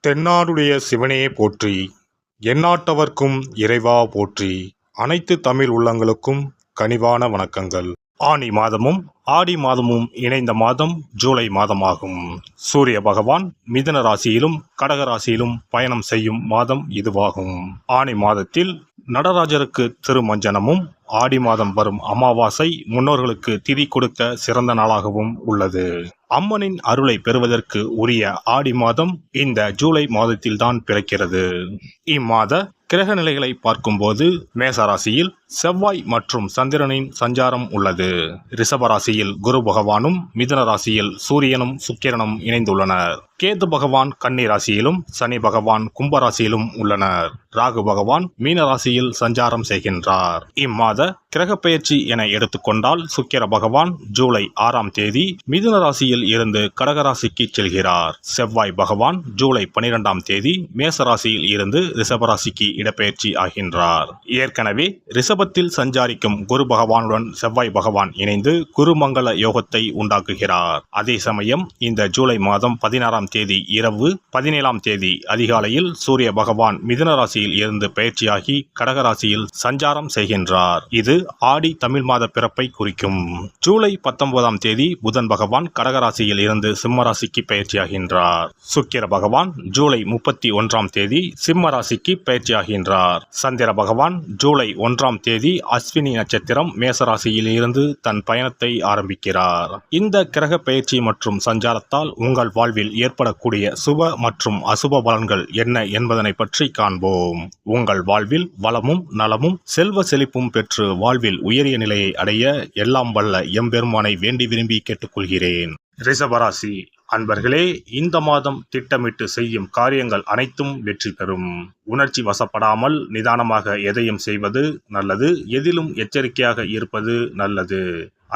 தென்னாடுடைய சிவனே போற்றி, எந்நாட்டவர்க்கும் இறைவா போற்றி. அனைத்து தமிழ் உள்ளங்களுக்கும் கனிவான வணக்கங்கள். ஆனி மாதமும் ஆடி மாதமும் இணைந்த மாதம் ஜூலை மாதமாகும். சூரிய பகவான் மிதுன ராசியிலும் கடக ராசியிலும் பயணம் செய்யும் மாதம் இதுவாகும். ஆனி மாதத்தில் நடராஜருக்கு திருமஞ்சனமும், ஆடி மாதம் வரும் அமாவாசை முன்னோர்களுக்கு திதி கொடுக்க சிறந்த நாளாகவும் உள்ளது. அம்மனின் அருளை பெறுவதற்கு உரிய ஆடி மாதம் இந்த ஜூலை மாதத்தில்தான் பிறக்கிறது. இம்மாத கிரக நிலைகளை பார்க்கும்போது மேசராசியில் செவ்வாய் மற்றும் சந்திரனின் சஞ்சாரம் உள்ளது. ரிஷபராசியில் குரு பகவானும், மிதுன ராசியில் சூரியனும் சுக்கிரனும் இணைந்துள்ளனர். கேது பகவான் கன்னி ராசியிலும், சனி பகவான் கும்பராசியிலும் உள்ளனர். ராகு பகவான் மீன ராசியில் சஞ்சாரம் செய்கின்றார். இம்மாத கிரக பெயர்ச்சி என எடுத்துக்கொண்டால் சுக்கிர பகவான் ஜூலை 6ஆம் தேதி மிதுன ராசியில் இருந்து கடகராசிக்கு செல்கிறார். செவ்வாய் பகவான் ஜூலை 12ஆம் தேதி மேச ராசியில் இருந்து ரிஷபராசிக்கு இடப்பெயர்ச்சி ஆகின்றார். ஏற்கனவே ரிஷபத்தில் சஞ்சாரிக்கும் குரு பகவானுடன் செவ்வாய் பகவான் இணைந்து குருமங்கள யோகத்தை உண்டாக்குகிறார். அதே சமயம் இந்த ஜூலை மாதம் 16ஆம் தேதி இரவு 17ஆம் தேதி அதிகாலையில் சூரிய பகவான் மிதுன ராசியில் இருந்து பயிற்சியாகி கடகராசியில் சஞ்சாரம் செய்கின்றார். இது ஆடி தமிழ் மாத பிறப்பை குறிக்கும். ஜூலை 19ஆம் தேதி புதன் பகவான் கடகராசியில் இருந்து சிம்மராசிக்கு பயிற்சியாகின்றார். சுக்கிர பகவான் ஜூலை 31ஆம் தேதி சிம்ம ராசிக்கு பயிற்சியாகின்றார். சந்திர பகவான் ஜூலை 1ஆம் தேதி அஸ்வினி நட்சத்திரம் மேசராசியில் இருந்து தன் பயணத்தை ஆரம்பிக்கிறார். இந்த கிரக பயிற்சி மற்றும் சஞ்சாரத்தால் உங்கள் வாழ்வில் ஏற்படக்கூடிய சுப மற்றும் அசுப பலன்கள் என்ன என்பதனை பற்றி காண்போம். உங்கள் வாழ்வில் வளமும் நலமும் செல்வ செழிப்பும் பெற்று வாழ்வில் உயரிய நிலையை அடைய எல்லாம் வல்ல எம்பெருமானை வேண்டி விரும்பி கேட்டுக்கொள்கிறேன். ரிஷபராசி அன்பர்களே, இந்த மாதம் திட்டமிட்டு செய்யும் காரியங்கள் அனைத்தும் வெற்றி பெறும். உணர்ச்சி வசப்படாமல் நிதானமாக எதையும் செய்வது நல்லது. எதிலும் எச்சரிக்கையாக இருப்பது நல்லது.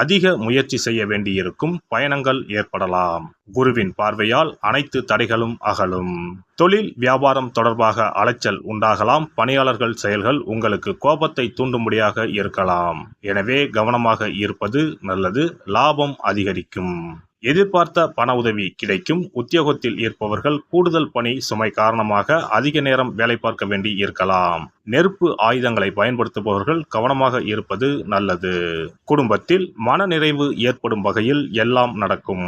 அதிக முயற்சி செய்ய வேண்டியிருக்கும். பயணங்கள் ஏற்படலாம். குருவின் பார்வையால் அனைத்து தடைகளும் அகலும். தொழில் வியாபாரம் தொடர்பாக அலைச்சல் உண்டாகலாம். பணியாளர்கள் செயல்கள் உங்களுக்கு கோபத்தை தூண்டும்படியாக இருக்கலாம். எனவே கவனமாக இருப்பது நல்லது. லாபம் அதிகரிக்கும். எதிர்பார்த்த பண உதவி கிடைக்கும். உத்தியோகத்தில் இருப்பவர்கள் கூடுதல் பணி சுமை காரணமாக அதிக நேரம் வேலை பார்க்க வேண்டி இருக்கலாம். நெருப்பு ஆயுதங்களை பயன்படுத்துபவர்கள் கவனமாக இருப்பது நல்லது. குடும்பத்தில் மன நிறைவு ஏற்படும் வகையில் எல்லாம் நடக்கும்.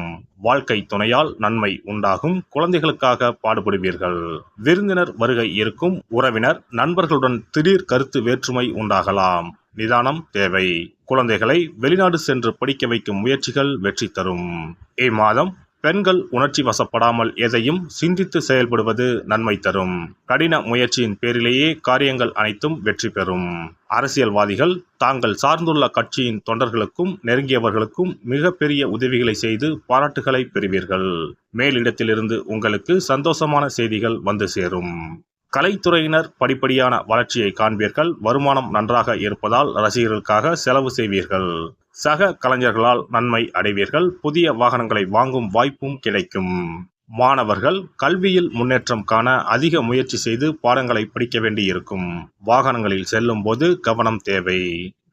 வாழ்க்கை துணையால் நன்மை உண்டாகும். குழந்தைகளுக்காக பாடுபடுவீர்கள். விருந்தினர் வருகை இருக்கும். உறவினர் நண்பர்களுடன் திடீர் கருத்து வேற்றுமை உண்டாகலாம். நிதானம் தேவை. குழந்தைகளை வெளிநாடு சென்று படிக்க வைக்கும் முயற்சிகள் வெற்றி தரும். இம்மாதம் பெண்கள் உணர்ச்சி வசப்படாமல் எதையும் சிந்தித்து செயல்படுவது நன்மை தரும். கடின முயற்சியின் பேரிலேயே காரியங்கள் அனைத்தும் வெற்றி பெறும். அரசியல்வாதிகள் தாங்கள் சார்ந்துள்ள கட்சியின் தொண்டர்களுக்கும் நெருங்கியவர்களுக்கும் மிக பெரிய உதவிகளை செய்து பாராட்டுகளை பெறுவீர்கள். மேலிடத்திலிருந்து உங்களுக்கு சந்தோஷமான செய்திகள் வந்து சேரும். கலைத்துறையினர் படிப்படியான வளர்ச்சியை காண்பீர்கள். வருமானம் நன்றாக இருப்பதால் ரசிகர்களுக்காக செலவு செய்வீர்கள். சக கலைஞர்களால் நன்மை அடைவீர்கள். புதிய வாகனங்களை வாங்கும் வாய்ப்பும் கிடைக்கும். மாணவர்கள் கல்வியில் முன்னேற்றம் காண அதிக முயற்சி செய்து பாடங்களை படிக்க வேண்டியிருக்கும். வாகனங்களில் செல்லும் போது கவனம் தேவை.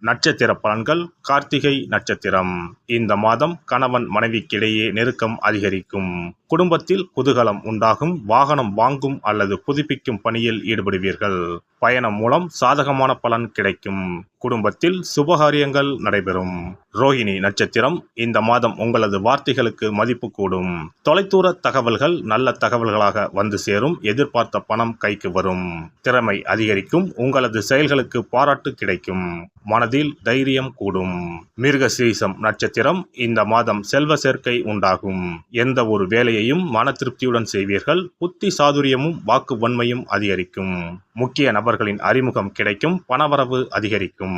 நட்சத்திர பலன்கள். கார்த்திகை நட்சத்திரம். இந்த மாதம் கணவன் மனைவிக்கிடையே நெருக்கம் அதிகரிக்கும். குடும்பத்தில் குதூகலம் உண்டாகும். வாகனம் வாங்கும் அல்லது புதுப்பிக்கும் பணியில் ஈடுபடுவீர்கள். பயணம் மூலம் சாதகமான பலன் கிடைக்கும். குடும்பத்தில் சுபகாரியங்கள் நடைபெறும். ரோஹிணி நட்சத்திரம். இந்த மாதம் உங்களது வார்த்தைகளுக்கு மதிப்பு கூடும். தொலைதூர தகவல்கள் நல்ல தகவல்களாக வந்து சேரும். எதிர்பார்த்த பணம் கைக்கு வரும். திறமை அதிகரிக்கும். உங்களது செயல்களுக்கு பாராட்டு கிடைக்கும். மனதில் தைரியம் கூடும். மிருகசீரிஷம் நட்சத்திரம். இந்த மாதம் செல்வ சேர்க்கை உண்டாகும். எந்த ஒரு வேலையையும் மன திருப்தியுடன் செய்வீர்கள். புத்தி சாதுரியமும் வாக்கு வன்மையும் அதிகரிக்கும். முக்கிய நபர்களின் அறிமுகம் கிடைக்கும். பணவரவு அதிகரிக்கும்.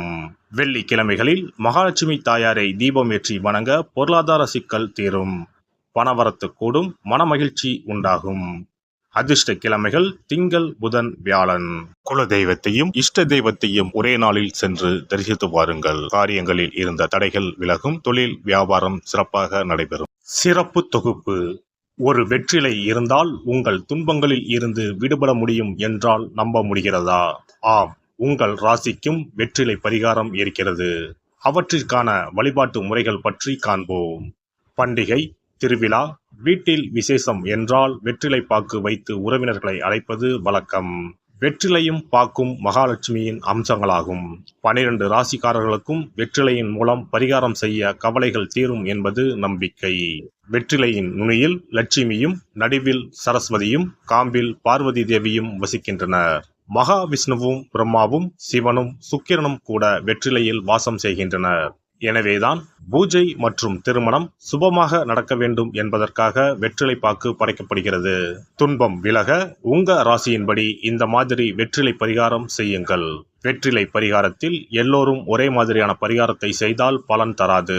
வெள்ளிக்கிழமைகளில் மகாலட்சுமி தாயாரை தீபம் ஏற்றி வணங்க பொருளாதார சிக்கல் தீரும். பணவரத்து கூடும். மனமகிழ்ச்சி உண்டாகும். அதிர்ஷ்ட கிழமைகள் திங்கள், புதன், வியாழன். குல தெய்வத்தையும் இஷ்ட தெய்வத்தையும் ஒரே நாளில் சென்று தரிசித்து வாருங்கள். காரியங்களில் இருந்த தடைகள் விலகும். தொழில் வியாபாரம் சிறப்பாக நடைபெறும். சிறப்பு தொகுப்பு. ஒரு வெற்றிலை இருந்தால் உங்கள் துன்பங்களில் இருந்து விடுபட முடியும் என்றால் நம்ப முடிகிறதா? ஆம், உங்கள் ராசிக்கும் வெற்றிலை பரிகாரம் இருக்கிறது. அவற்றிற்கான வழிபாட்டு முறைகள் பற்றி காண்போம். பண்டிகை, திருவிழா, வீட்டில் விசேஷம் என்றால் வெற்றிலை பாக்கு வைத்து உறவினர்களை அழைப்பது வழக்கம். வெற்றிலையும் பாக்கும் மகாலட்சுமியின் அம்சங்களாகும். 12 ராசிக்காரர்களுக்கும் வெற்றிலையின் மூலம் பரிகாரம் செய்ய கவலைகள் தீரும் என்பது நம்பிக்கை. வெற்றிலையின் நுனியில் லட்சுமியும், நடுவில் சரஸ்வதியும், காம்பில் பார்வதி தேவியும் வசிக்கின்றனர். மகாவிஷ்ணுவும், பிரம்மாவும், சிவனும், சுக்கிரனும் கூட வெற்றிலையில் வாசம் செய்கின்றனர். எனவேதான் பூஜை மற்றும் திருமணம் சுபமாக நடக்க வேண்டும் என்பதற்காக வெற்றிலை பாக்கு படைக்கப்படுகிறது. துன்பம் விலக உங்க ராசியின்படி இந்த மாதிரி வெற்றிலை பரிகாரம் செய்யுங்கள். வெற்றிலை பரிகாரத்தில் எல்லோரும் ஒரே மாதிரியான பரிகாரத்தை செய்தால் பலன் தராது.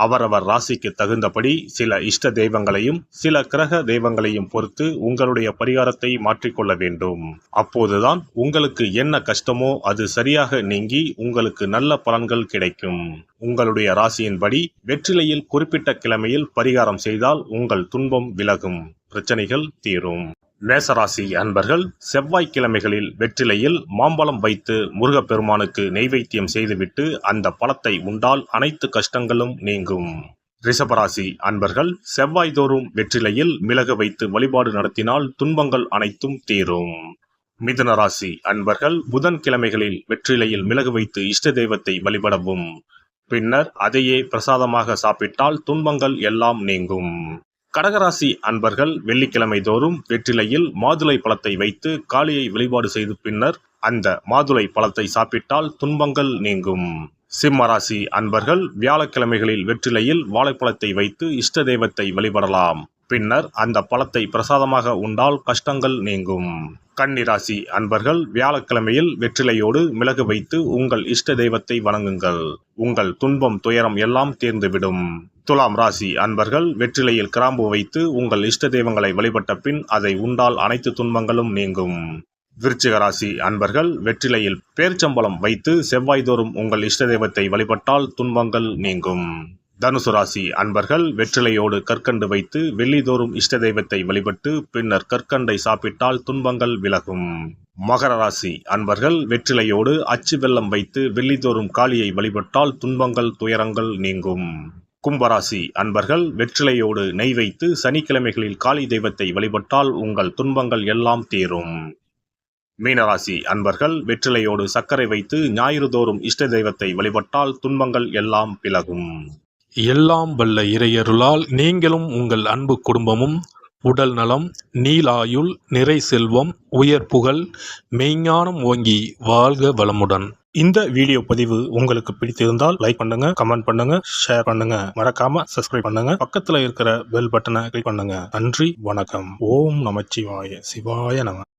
அவரவர் ராசிக்கு தகுந்தபடி சில இஷ்ட தெய்வங்களையும் சில கிரக தெய்வங்களையும் பொறுத்து உங்களுடைய பரிகாரத்தை மாற்றிக்கொள்ள வேண்டும். அப்போதுதான் உங்களுக்கு என்ன கஷ்டமோ அது சரியாக நீங்கி உங்களுக்கு நல்ல பலன்கள் கிடைக்கும். உங்களுடைய ராசியின்படி வெற்றிலையில் குறிப்பிட்ட கிழமையில் பரிகாரம் செய்தால் உங்கள் துன்பம் விலகும், பிரச்சனைகள் தீரும். மேசராசி அன்பர்கள் செவ்வாய்க்கிழமைகளில் வெற்றிலையில் மாம்பழம் வைத்து முருகப்பெருமானுக்கு நெய்வேத்தியம் செய்துவிட்டு அந்த பழத்தை உண்டால் அனைத்து கஷ்டங்களும் நீங்கும். ரிஷபராசி அன்பர்கள் செவ்வாய்தோறும் வெற்றிலையில் மிளகு வைத்து வழிபாடு நடத்தினால் துன்பங்கள் அனைத்தும் தீரும். மிதுன ராசி அன்பர்கள் புதன்கிழமைகளில் வெற்றிலையில் மிளகு வைத்து இஷ்ட தெய்வத்தை வழிபடவும். பின்னர் அதையே பிரசாதமாக சாப்பிட்டால் துன்பங்கள் எல்லாம் நீங்கும். கடகராசி அன்பர்கள் வெள்ளிக்கிழமை தோறும் வெற்றிலையில் மாதுளை பழத்தை வைத்து காளியை வழிபாடு செய்து பின்னர் அந்த மாதுளை பழத்தை சாப்பிட்டால் துன்பங்கள் நீங்கும். சிம்மராசி அன்பர்கள் வியாழக்கிழமைகளில் வெற்றிலையில் வாழைப்பழத்தை வைத்து இஷ்ட தெய்வத்தை வழிபடலாம். பின்னர் அந்த பழத்தை பிரசாதமாக உண்டால் கஷ்டங்கள் நீங்கும். கன்னிராசி அன்பர்கள் வியாழக்கிழமையில் வெற்றிலையோடு மிளகு வைத்து உங்கள் இஷ்ட தெய்வத்தை வணங்குங்கள். உங்கள் துன்பம் துயரம் எல்லாம் தீர்ந்துவிடும். துலாம் ராசி அன்பர்கள் வெற்றிலையில் கிராம்பு வைத்து உங்கள் இஷ்ட தெய்வங்களை வழிபட்ட பின் அதை உண்டால் அனைத்து துன்பங்களும் நீங்கும். விருச்சிக ராசி அன்பர்கள் வெற்றிலையில் பேர்ச்சம்பழம் வைத்து செவ்வாய்தோறும் உங்கள் இஷ்ட தெய்வத்தை வழிபட்டால் துன்பங்கள் நீங்கும். தனுசு ராசி அன்பர்கள் வெற்றிலையோடு கற்கண்டு வைத்து வெள்ளிதோறும் இஷ்ட தெய்வத்தை வழிபட்டு பின்னர் கற்கண்டை சாப்பிட்டால் துன்பங்கள் விலகும். மகர ராசி அன்பர்கள் வெற்றிலையோடு அச்சு வெல்லம் வைத்து வெள்ளிதோறும் காளியை வழிபட்டால் துன்பங்கள் துயரங்கள் நீங்கும். கும்பராசி அன்பர்கள் வெற்றிலையோடு நெய் வைத்து சனிக்கிழமைகளில் காளி தெய்வத்தை வழிபட்டால் உங்கள் துன்பங்கள் எல்லாம் தீரும். மீனராசி அன்பர்கள் வெற்றிலையோடு சர்க்கரை வைத்து ஞாயிறு தோறும் இஷ்ட தெய்வத்தை வழிபட்டால் துன்பங்கள் எல்லாம் விலகும். எல்லாம் வல்ல இறையருளால் நீங்களும் உங்கள் அன்பு குடும்பமும் உடல் நலம், நீலாயுள், நிறை செல்வம், உயர் புகழ், மெய்ஞானம் ஓங்கி வாழ்க வளமுடன். இந்த வீடியோ பதிவு உங்களுக்கு பிடித்திருந்தால் லைக் பண்ணுங்க, கமெண்ட் பண்ணுங்க, ஷேர் பண்ணுங்க, மறக்காம சப்ஸ்கிரைப் பண்ணுங்க, பக்கத்துல இருக்கிற பெல் பட்டனை கிளிக் பண்ணுங்க. நன்றி, வணக்கம். ஓம் நமச்சிவாய, சிவாய நம.